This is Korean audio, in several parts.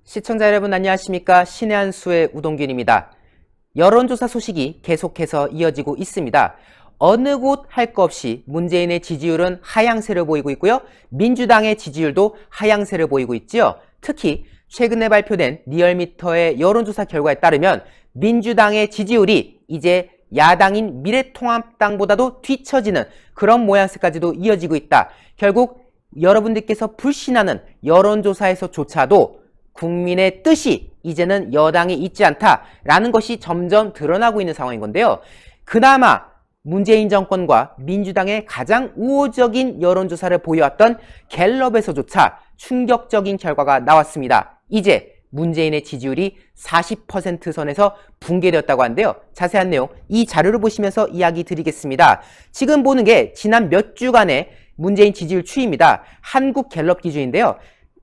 시청자 여러분 안녕하십니까? 신의 한 수의 우동균입니다. 여론조사 소식이 계속해서 이어지고 있습니다. 어느 곳 할 것 없이 문재인의 지지율은 하향세를 보이고 있고요. 민주당의 지지율도 하향세를 보이고 있지요. 특히 최근에 발표된 리얼미터의 여론조사 결과에 따르면 민주당의 지지율이 이제 야당인 미래통합당보다도 뒤처지는 그런 모양새까지도 이어지고 있다. 결국 여러분들께서 불신하는 여론조사에서조차도 국민의 뜻이 이제는 여당에 있지 않다라는 것이 점점 드러나고 있는 상황인 건데요. 그나마 문재인 정권과 민주당의 가장 우호적인 여론조사를 보여왔던 갤럽에서조차 충격적인 결과가 나왔습니다. 이제 문재인의 지지율이 40% 선에서 붕괴되었다고 하는데요. 자세한 내용 이 자료를 보시면서 이야기 드리겠습니다. 지금 보는 게 지난 몇 주간의 문재인 지지율 추이입니다. 한국 갤럽 기준인데요.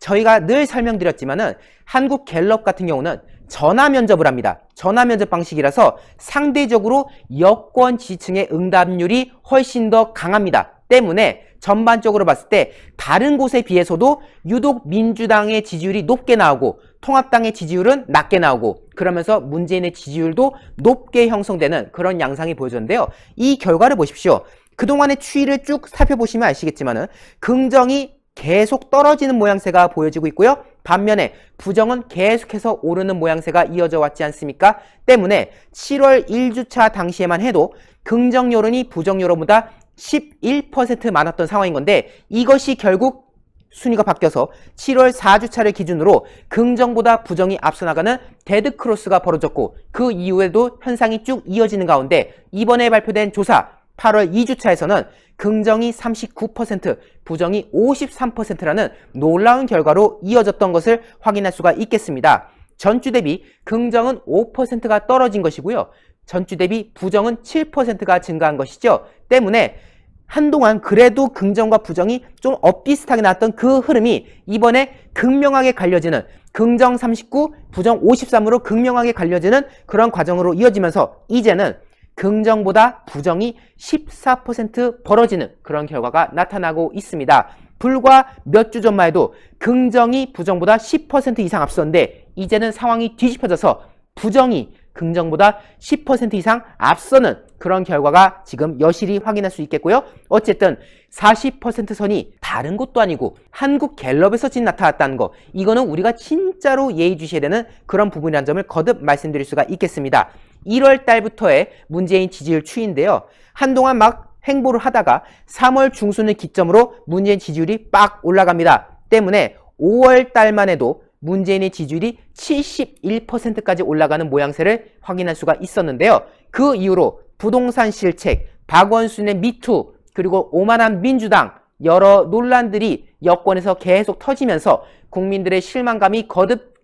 저희가 늘 설명드렸지만은 한국 갤럽 같은 경우는 전화 면접을 합니다. 전화 면접 방식이라서 상대적으로 여권 지지층의 응답률이 훨씬 더 강합니다. 때문에 전반적으로 봤을 때 다른 곳에 비해서도 유독 민주당의 지지율이 높게 나오고 통합당의 지지율은 낮게 나오고 그러면서 문재인의 지지율도 높게 형성되는 그런 양상이 보여졌는데요. 이 결과를 보십시오. 그동안의 추이를 쭉 살펴보시면 아시겠지만은 긍정이 계속 떨어지는 모양새가 보여지고 있고요. 반면에 부정은 계속해서 오르는 모양새가 이어져 왔지 않습니까? 때문에 7월 1주차 당시에만 해도 긍정 여론이 부정 여론보다 11% 많았던 상황인 건데 이것이 결국 순위가 바뀌어서 7월 4주차를 기준으로 긍정보다 부정이 앞서 나가는 데드크로스가 벌어졌고 그 이후에도 현상이 쭉 이어지는 가운데 이번에 발표된 조사 8월 2주차에서는 긍정이 39%, 부정이 53%라는 놀라운 결과로 이어졌던 것을 확인할 수가 있겠습니다. 전주 대비 긍정은 5%가 떨어진 것이고요. 전주 대비 부정은 7%가 증가한 것이죠. 때문에 한동안 그래도 긍정과 부정이 좀 엇비슷하게 나왔던 그 흐름이 이번에 극명하게 갈려지는 긍정 39, 부정 53으로 극명하게 갈려지는 그런 과정으로 이어지면서 이제는 긍정보다 부정이 14% 벌어지는 그런 결과가 나타나고 있습니다. 불과 몇 주 전만 해도 긍정이 부정보다 10% 이상 앞섰는데 이제는 상황이 뒤집혀져서 부정이 긍정보다 10% 이상 앞서는 그런 결과가 지금 여실히 확인할 수 있겠고요. 어쨌든 40% 선이 다른 곳도 아니고 한국 갤럽에서 지금 나타났다는 거 이거는 우리가 진짜로 예의주시해야 되는 그런 부분이라는 점을 거듭 말씀드릴 수가 있겠습니다. 1월 달부터의 문재인 지지율 추이인데요. 한동안 막 행보를 하다가 3월 중순을 기점으로 문재인 지지율이 빡 올라갑니다. 때문에 5월 달만 해도 문재인의 지지율이 71%까지 올라가는 모양새를 확인할 수가 있었는데요. 그 이후로 부동산 실책, 박원순의 미투, 그리고 오만한 민주당 여러 논란들이 여권에서 계속 터지면서 국민들의 실망감이 거듭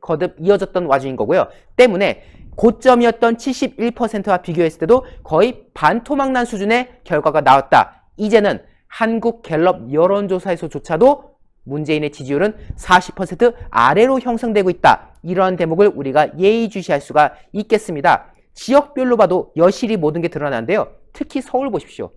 이어졌던 와중인 거고요. 때문에 고점이었던 71%와 비교했을 때도 거의 반토막난 수준의 결과가 나왔다. 이제는 한국 갤럽 여론조사에서조차도 문재인의 지지율은 40% 아래로 형성되고 있다. 이러한 대목을 우리가 예의주시할 수가 있겠습니다. 지역별로 봐도 여실히 모든 게 드러나는데요. 특히 서울 보십시오.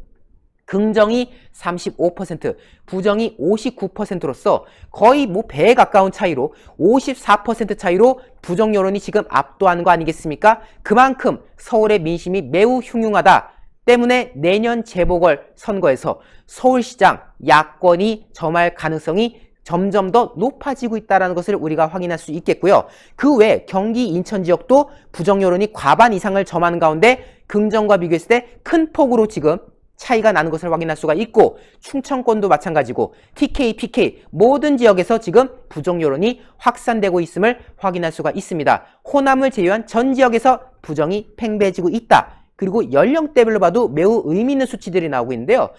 긍정이 35%, 부정이 59%로서 거의 뭐 배에 가까운 차이로 54% 차이로 부정 여론이 지금 압도하는 거 아니겠습니까? 그만큼 서울의 민심이 매우 흉흉하다. 때문에 내년 재보궐 선거에서 서울시장 야권이 점할 가능성이 점점 더 높아지고 있다는 것을 우리가 확인할 수 있겠고요. 그 외 경기 인천 지역도 부정 여론이 과반 이상을 점하는 가운데 긍정과 비교했을 때 큰 폭으로 지금 차이가 나는 것을 확인할 수가 있고 충청권도 마찬가지고 TK, PK 모든 지역에서 지금 부정 여론이 확산되고 있음을 확인할 수가 있습니다. 호남을 제외한 전 지역에서 부정이 팽배해지고 있다. 그리고 연령대별로 봐도 매우 의미 있는 수치들이 나오고 있는데요.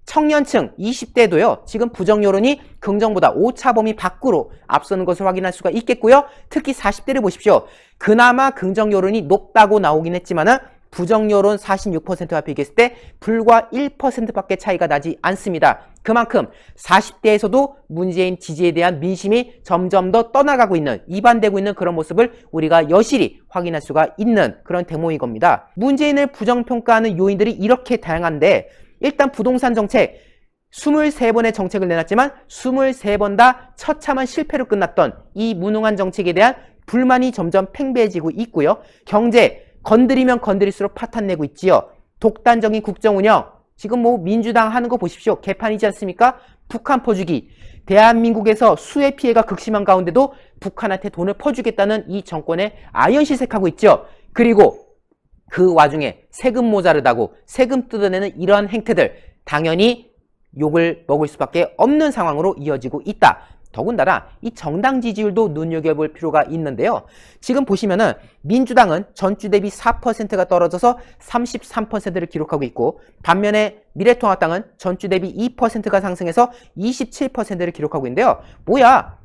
청년층 20대도요. 지금 부정 여론이 긍정보다 오차 범위 밖으로 앞서는 것을 확인할 수가 있겠고요. 특히 40대를 보십시오. 그나마 긍정 여론이 높다고 나오긴 했지만은 부정 여론 46%와 비교했을 때 불과 1%밖에 차이가 나지 않습니다. 그만큼 40대에서도 문재인 지지에 대한 민심이 점점 더 떠나가고 있는, 이반되고 있는 그런 모습을 우리가 여실히 확인할 수가 있는 그런 대목인 겁니다. 문재인을 부정평가하는 요인들이 이렇게 다양한데 일단 부동산 정책 23번의 정책을 내놨지만 23번 다 처참한 실패로 끝났던 이 무능한 정책에 대한 불만이 점점 팽배해지고 있고요. 경제, 건드리면 건드릴수록 파탄내고 있지요. 독단적인 국정운영, 지금 뭐 민주당 하는 거 보십시오. 개판이지 않습니까? 북한 퍼주기. 대한민국에서 수해 피해가 극심한 가운데도 북한한테 돈을 퍼주겠다는 이 정권의 아연시색하고 있죠. 그리고 그 와중에 세금 모자르다고 세금 뜯어내는 이러한 행태들, 당연히 욕을 먹을 수밖에 없는 상황으로 이어지고 있다. 더군다나 이 정당 지지율도 눈여겨볼 필요가 있는데요. 지금 보시면은 민주당은 전주 대비 4%가 떨어져서 33%를 기록하고 있고, 반면에 미래통합당은 전주 대비 2%가 상승해서 27%를 기록하고 있는데요. 뭐야?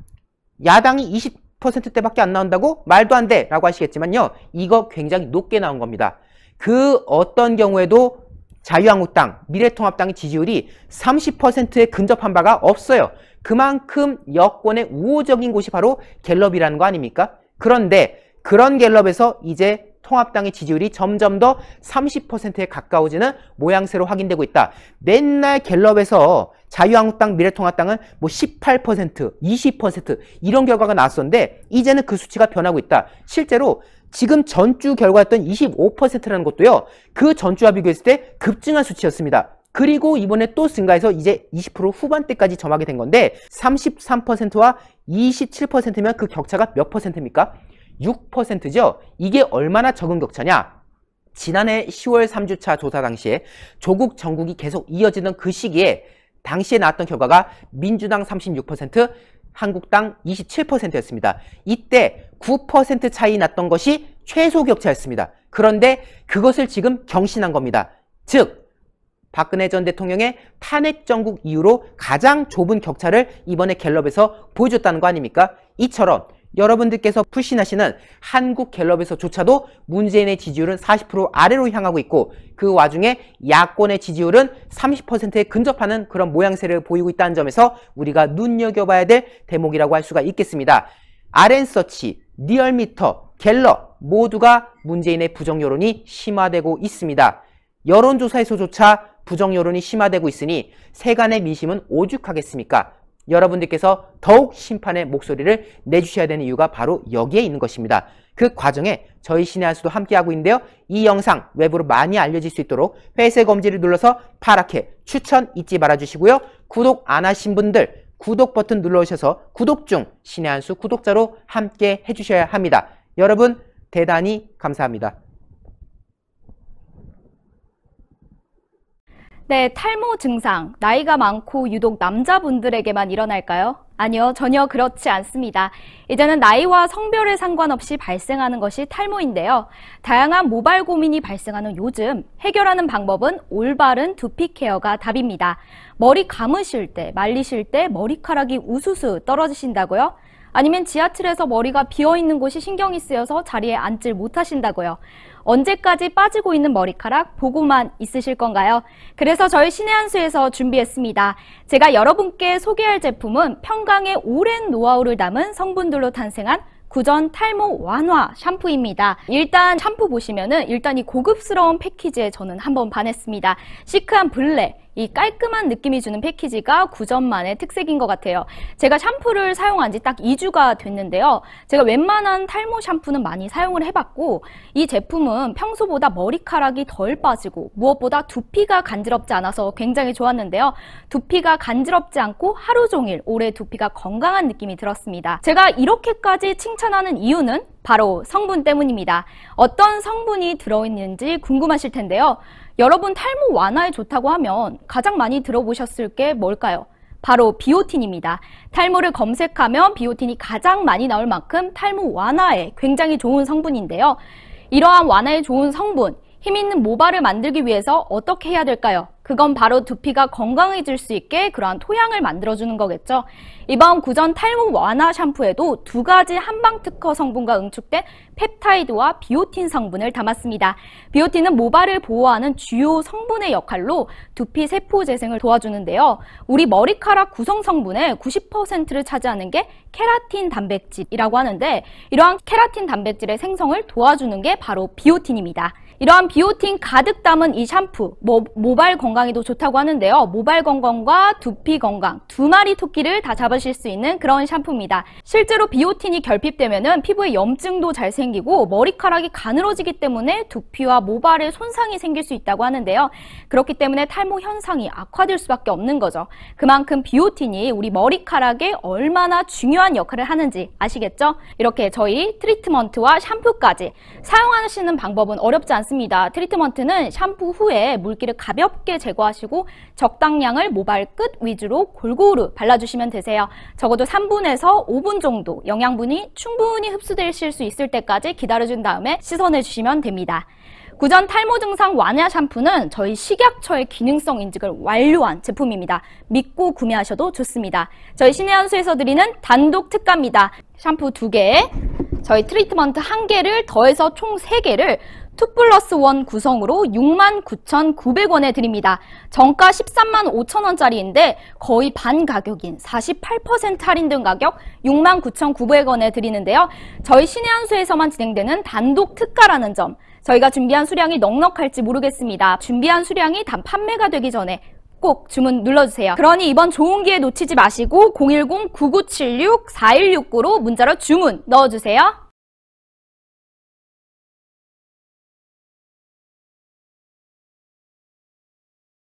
야당이 20%대밖에 안 나온다고? 말도 안 돼! 라고 하시겠지만요. 이거 굉장히 높게 나온 겁니다. 그 어떤 경우에도 자유한국당, 미래통합당의 지지율이 30%에 근접한 바가 없어요. 그만큼 여권의 우호적인 곳이 바로 갤럽이라는 거 아닙니까? 그런데 그런 갤럽에서 이제 통합당의 지지율이 점점 더 30%에 가까워지는 모양새로 확인되고 있다. 맨날 갤럽에서 자유한국당, 미래통합당은 뭐 18%, 20% 이런 결과가 나왔었는데 이제는 그 수치가 변하고 있다. 실제로 지금 전주 결과였던 25%라는 것도요. 그 전주와 비교했을 때 급증한 수치였습니다. 그리고 이번에 또 증가해서 이제 20% 후반대까지 점하게 된 건데 33%와 27%면 그 격차가 몇 %입니까? 6%죠. 이게 얼마나 적은 격차냐? 지난해 10월 3주차 조사 당시에 조국 정국이 계속 이어지던 그 시기에 당시에 나왔던 결과가 민주당 36%, 한국당 27%였습니다. 이때 9% 차이 났던 것이 최소 격차였습니다. 그런데 그것을 지금 경신한 겁니다. 즉 박근혜 전 대통령의 탄핵 정국 이후로 가장 좁은 격차를 이번에 갤럽에서 보여줬다는 거 아닙니까? 이처럼 여러분들께서 불신하시는 한국 갤럽에서조차도 문재인의 지지율은 40% 아래로 향하고 있고 그 와중에 야권의 지지율은 30%에 근접하는 그런 모양새를 보이고 있다는 점에서 우리가 눈여겨봐야 될 대목이라고 할 수가 있겠습니다. RN서치, 리얼미터, 갤럽 모두가 문재인의 부정여론이 심화되고 있습니다. 여론조사에서조차 부정여론이 심화되고 있으니 세간의 민심은 오죽하겠습니까? 여러분들께서 더욱 심판의 목소리를 내주셔야 되는 이유가 바로 여기에 있는 것입니다. 그 과정에 저희 신의 한 수도 함께하고 있는데요. 이 영상 외부로 많이 알려질 수 있도록 회색 검지를 눌러서 파랗게 추천 잊지 말아주시고요. 구독 안 하신 분들 구독 버튼 눌러주셔서 구독 중 신의 한 수 구독자로 함께 해주셔야 합니다. 여러분 대단히 감사합니다. 네, 탈모 증상, 나이가 많고 유독 남자분들에게만 일어날까요? 아니요, 전혀 그렇지 않습니다. 이제는 나이와 성별에 상관없이 발생하는 것이 탈모인데요. 다양한 모발 고민이 발생하는 요즘 해결하는 방법은 올바른 두피 케어가 답입니다. 머리 감으실 때, 말리실 때 머리카락이 우수수 떨어지신다고요? 아니면 지하철에서 머리가 비어있는 곳이 신경이 쓰여서 자리에 앉질 못하신다고요? 언제까지 빠지고 있는 머리카락 보고만 있으실 건가요? 그래서 저희 신의 한 수에서 준비했습니다. 제가 여러분께 소개할 제품은 평강의 오랜 노하우를 담은 성분들로 탄생한 구전 탈모 완화 샴푸입니다. 일단 샴푸 보시면은 일단 이 고급스러운 패키지에 저는 한번 반했습니다. 시크한 블랙, 이 깔끔한 느낌이 주는 패키지가 구전만의 특색인 것 같아요. 제가 샴푸를 사용한 지 딱 2주가 됐는데요. 제가 웬만한 탈모 샴푸는 많이 사용을 해봤고 이 제품은 평소보다 머리카락이 덜 빠지고 무엇보다 두피가 간지럽지 않아서 굉장히 좋았는데요. 두피가 간지럽지 않고 하루 종일 오래 두피가 건강한 느낌이 들었습니다. 제가 이렇게까지 칭찬하는 이유는 바로 성분 때문입니다. 어떤 성분이 들어있는지 궁금하실 텐데요. 여러분 탈모 완화에 좋다고 하면 가장 많이 들어보셨을 게 뭘까요? 바로 비오틴입니다. 탈모를 검색하면 비오틴이 가장 많이 나올 만큼 탈모 완화에 굉장히 좋은 성분인데요. 이러한 완화에 좋은 성분, 힘있는 모발을 만들기 위해서 어떻게 해야 될까요? 그건 바로 두피가 건강해질 수 있게 그러한 토양을 만들어주는 거겠죠. 이번 구전 탈모 완화 샴푸에도 두 가지 한방 특허 성분과 응축된 펩타이드와 비오틴 성분을 담았습니다. 비오틴은 모발을 보호하는 주요 성분의 역할로 두피 세포 재생을 도와주는데요. 우리 머리카락 구성 성분의 90%를 차지하는 게 케라틴 단백질이라고 하는데 이러한 케라틴 단백질의 생성을 도와주는 게 바로 비오틴입니다. 이러한 비오틴 가득 담은 이 샴푸, 모발 건강에도 좋다고 하는데요. 모발 건강과 두피 건강, 두 마리 토끼를 다 잡으실 수 있는 그런 샴푸입니다. 실제로 비오틴이 결핍되면은 피부에 염증도 잘 생기고 머리카락이 가늘어지기 때문에 두피와 모발에 손상이 생길 수 있다고 하는데요. 그렇기 때문에 탈모 현상이 악화될 수밖에 없는 거죠. 그만큼 비오틴이 우리 머리카락에 얼마나 중요한 역할을 하는지 아시겠죠? 이렇게 저희 트리트먼트와 샴푸까지 사용하시는 방법은 어렵지 않습니다. 트리트먼트는 샴푸 후에 물기를 가볍게 제거하시고 적당량을 모발 끝 위주로 골고루 발라주시면 되세요. 적어도 3분에서 5분 정도 영양분이 충분히 흡수되실 수 있을 때까지 기다려준 다음에 씻어내주시면 됩니다. 구전 탈모 증상 완화 샴푸는 저희 식약처의 기능성 인증을 완료한 제품입니다. 믿고 구매하셔도 좋습니다. 저희 신의 한 수에서 드리는 단독 특가입니다. 샴푸 2개, 저희 트리트먼트 1개를 더해서 총 3개를 2+1 구성으로 69,900원에 드립니다. 정가 13만 5천원짜리인데 거의 반 가격인 48% 할인된 가격 69,900원에 드리는데요. 저희 신의 한 수에서만 진행되는 단독 특가라는 점, 저희가 준비한 수량이 넉넉할지 모르겠습니다. 준비한 수량이 단 판매가 되기 전에 꼭 주문 눌러주세요. 그러니 이번 좋은 기회 놓치지 마시고 010-9976-4169로 문자로 주문 넣어주세요.